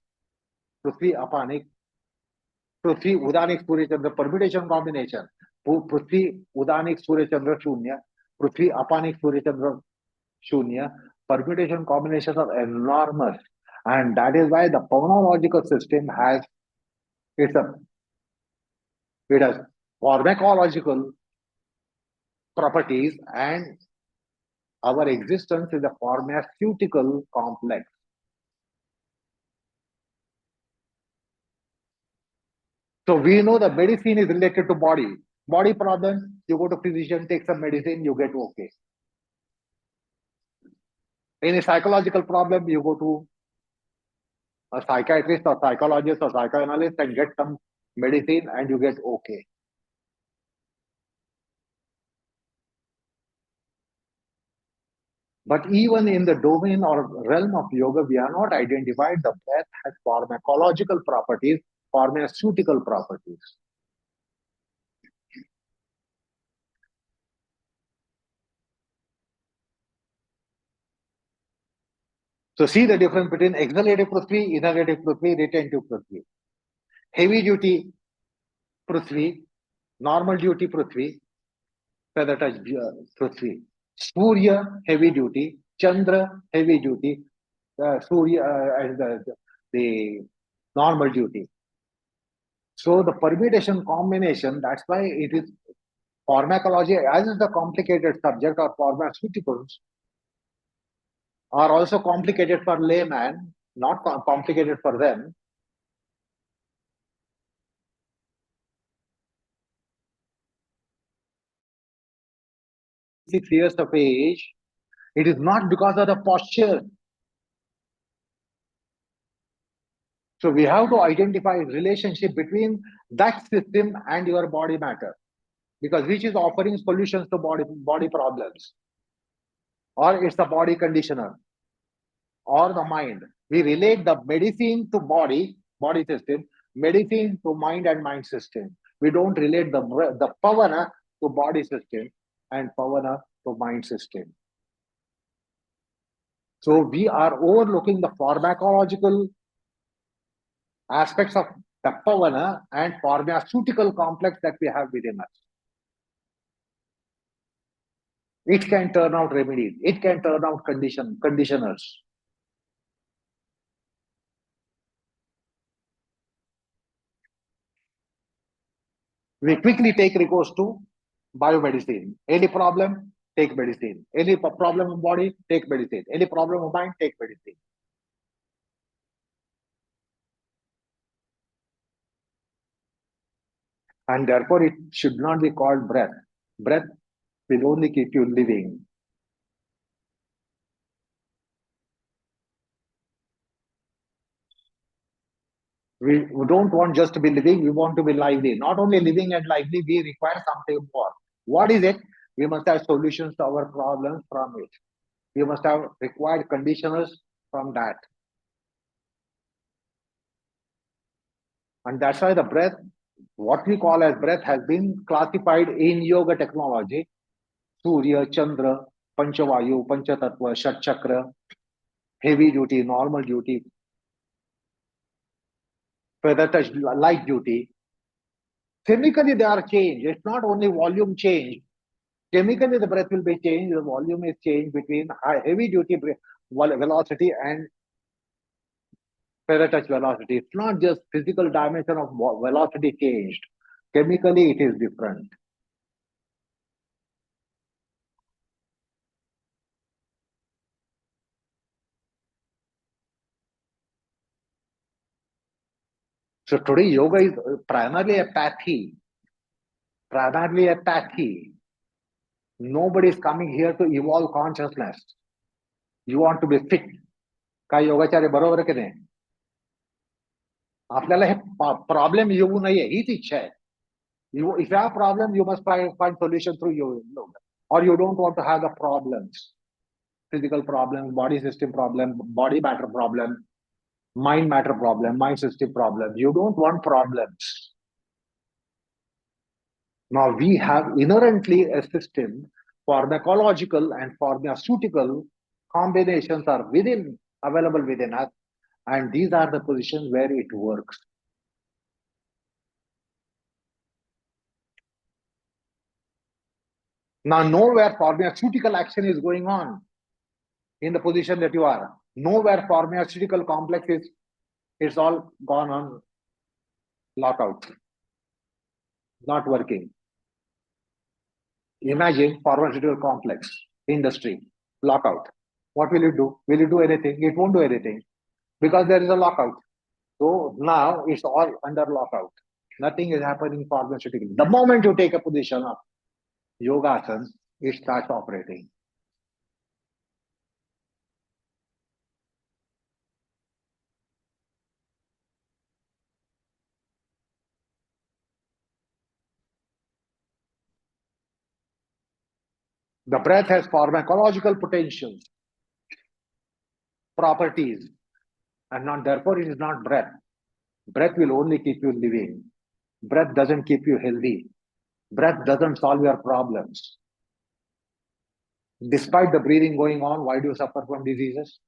Prithvi Apanik, Prithvi Udanik Surya Chandra permutation combination. Prithvi Udanik Surya Chandra Shunya, Prithvi Apanik Surya Chandra Shunya, permutation combinations are enormous. And that is why the pulmonological system has it has pharmacological properties, and our existence is a pharmaceutical complex. So we know the medicine is related to body. Body problem, you go to physician, take some medicine, you get okay. Any psychological problem, you go to a psychiatrist or psychologist or psychoanalyst and get some medicine and you get okay. But even in the domain or realm of yoga, we are not identified the breath has pharmacological properties, pharmaceutical properties. So see the difference between exhalative Prithvi, inhalative Prithvi, retentive Prithvi. Heavy duty Prithvi, normal duty Prithvi, feather touch Prithvi. Surya, heavy duty. Chandra, heavy duty. Surya, the normal duty. So the permutation combination, that's why it is pharmacology, as is the complicated subject, or pharmaceuticals are also complicated for layman, not complicated for them. 6 years of age, it is not because of the posture. So we have to identify relationship between that system and your body matter, because which is offering solutions to body problems, or it's a body conditioner, or the mind. We relate the medicine to body system, medicine to mind and mind system. We don't relate the pavana to body system and pavana to mind system. So we are overlooking the pharmacological aspects of the pavana and pharmaceutical complex that we have within us. It can turn out remedies. It can turn out conditioners. We quickly take recourse to biomedicine. Any problem, take medicine. Any problem of body, take medicine. Any problem of mind, take medicine. And therefore, it should not be called breath. Breath will only keep you living. We don't want just to be living, we want to be lively. Not only living and lively, we require something more. What is it? We must have solutions to our problems from it. We must have required conditioners from that. And that's why the breath, what we call as breath, has been classified in yoga technology. Surya, Chandra, Panchavayu, Panchatattva, Shat Chakra, heavy duty, normal duty, feather touch, light duty. Chemically, they are changed. It's not only volume change. Chemically, the breath will be changed. The volume is changed between heavy duty velocity and feather touch velocity. It's not just physical dimension of velocity changed. Chemically, it is different. So today, yoga is primarily a pathy. Primarily a pathy. Nobody is coming here to evolve consciousness. You want to be fit. काय योगाचार्य बरोबर आहे की नाही? आपल्याला हे problem येऊ नये हीच इच्छा आहे. If you have problem, you must find solution through yoga. Or you don't want to have the problems. Physical problems, body system problem, body matter problem, mind matter problem, mind system problem. You don't want problems. Now we have inherently a system, pharmacological and pharmaceutical combinations are available within us, and these are the positions where it works. Now know where pharmaceutical action is going on in the position that you are. Know where pharmaceutical complex is, it's all gone on lockout, not working. Imagine pharmaceutical complex, industry, lockout. What will you do? Will you do anything? It won't do anything because there is a lockout. So now it's all under lockout. Nothing is happening pharmaceutically. The moment you take a position of yoga asana, it starts operating. The breath has pharmacological potentials. properties, and not therefore it is not breath. Breath will only keep you living. Breath doesn't keep you healthy. Breath doesn't solve your problems. Despite the breathing going on, why do you suffer from diseases?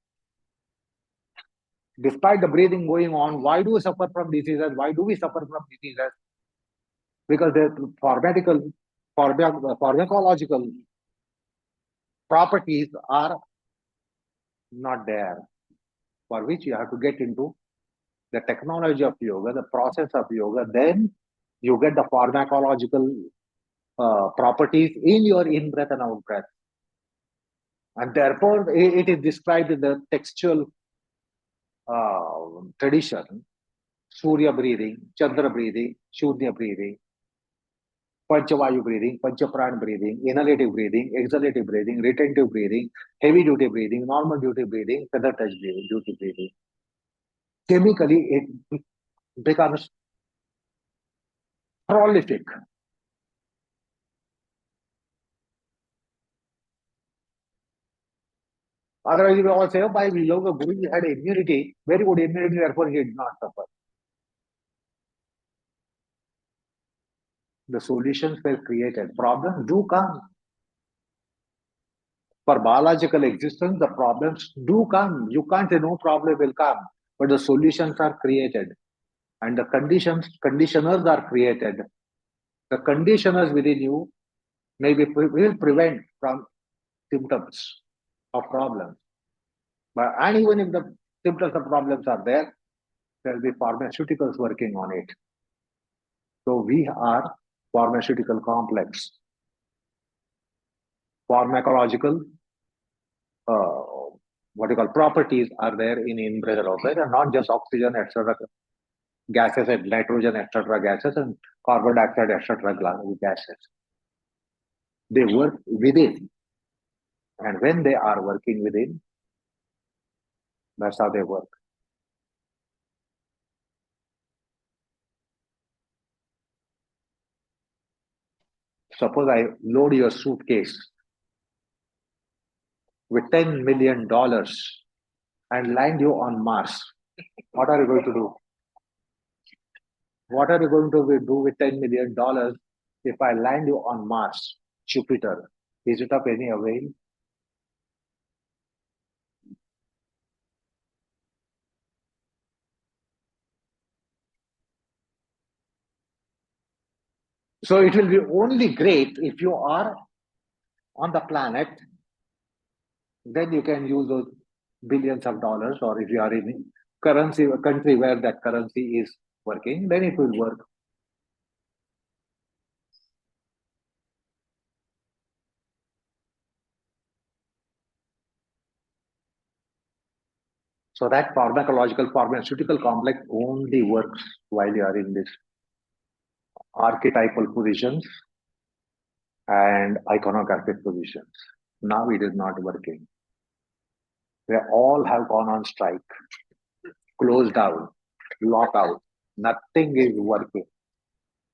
Despite the breathing going on, why do we suffer from diseases? Why do we suffer from diseases? Because the pharmacological properties are not there, for which you have to get into the technology of yoga, the process of yoga. Then you get the pharmacological properties in your in breath and out breath. And therefore, it is described in the textual tradition: Surya breathing, Chandra breathing, Shunya breathing, Panchavayu breathing, Panchapran breathing, inhalative breathing, exhalative breathing, retentive breathing, heavy duty breathing, normal duty breathing, feather touch breathing, duty breathing. Chemically, it becomes prolific. Otherwise, you will all say, oh, by yoga, Guruji had immunity, very good immunity, therefore he did not suffer. The solutions were created. Problems do come. For biological existence, the problems do come. You can't say no problem will come, but the solutions are created. And the conditioners are created. The conditioners within you maybe will prevent from symptoms of problems. But and even if the symptoms of problems are there, there will be pharmaceuticals working on it. So we are pharmaceutical complex. Pharmacological what you call properties are there in in-breath and out-breath, and not just oxygen, etc. gases and nitrogen, etc. gases, and carbon dioxide, etc. gases. They work within. And when they are working within, that's how they work. Suppose I load your suitcase with $10 million and land you on Mars. What are you going to do? What are you going to do with $10 million if I land you on Mars, Jupiter? Is it of any avail? So it will be only great if you are on the planet, then you can use those billions of dollars, or if you are in currency, a country where that currency is working, then it will work. So that pharmacological pharmaceutical complex only works while you are in this archetypal positions and iconographic positions. Now it is not working. They all have gone on strike, closed down, lockout. Nothing is working.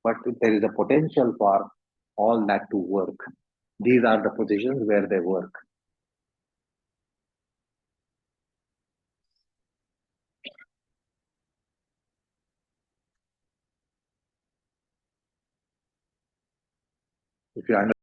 But there is a potential for all that to work. These are the positions where they work. If you understand